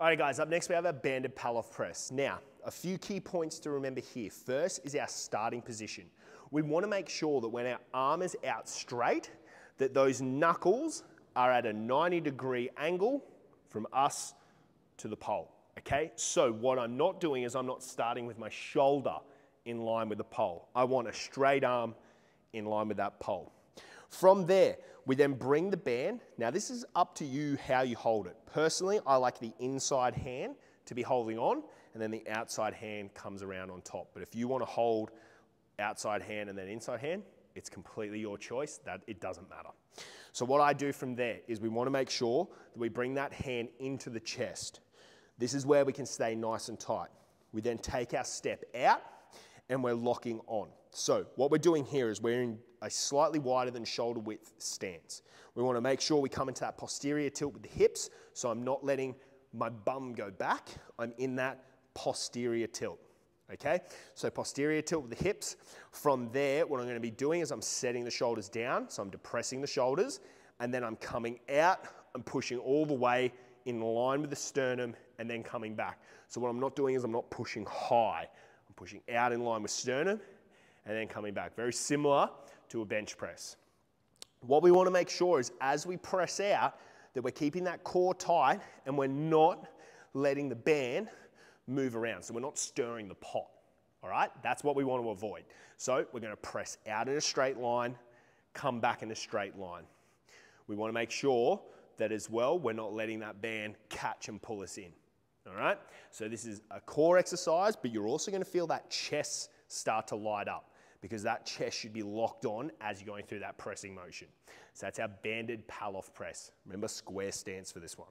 All right, guys, up next we have our banded Paloff press. Now, a few key points to remember here. First is our starting position. We want to make sure that when our arm is out straight, that those knuckles are at a 90-degree angle from us to the pole, okay? So what I'm not doing is I'm not starting with my shoulder in line with the pole. I want a straight arm in line with that pole. From there, we then bring the band. Now this is up to you how you hold it. Personally, I like the inside hand to be holding on, and then the outside hand comes around on top. But if you want to hold outside hand and then inside hand, it's completely your choice. That it doesn't matter. So what I do from there is we want to make sure that we bring that hand into the chest. This is where we can stay nice and tight. We then take our step out and we're locking on. So what we're doing here is we're in a slightly wider than shoulder width stance. We want to make sure we come into that posterior tilt with the hips, so I'm not letting my bum go back. I'm in that posterior tilt. Okay, so posterior tilt with the hips. From there, what I'm going to be doing is I'm setting the shoulders down, so I'm depressing the shoulders, and then I'm coming out, I'm pushing all the way in line with the sternum, and then coming back. So what I'm not doing is I'm not pushing high. I'm pushing out in line with sternum, and then coming back. Very similar to a bench press. What we want to make sure is as we press out, that we're keeping that core tight, and we're not letting the band move around. So we're not stirring the pot, all right? That's what we want to avoid. So we're going to press out in a straight line, come back in a straight line. We want to make sure that as well, we're not letting that band catch and pull us in, all right? So this is a core exercise, but you're also going to feel that chest start to light up because that chest should be locked on as you're going through that pressing motion. So that's our banded Paloff press. Remember, square stance for this one.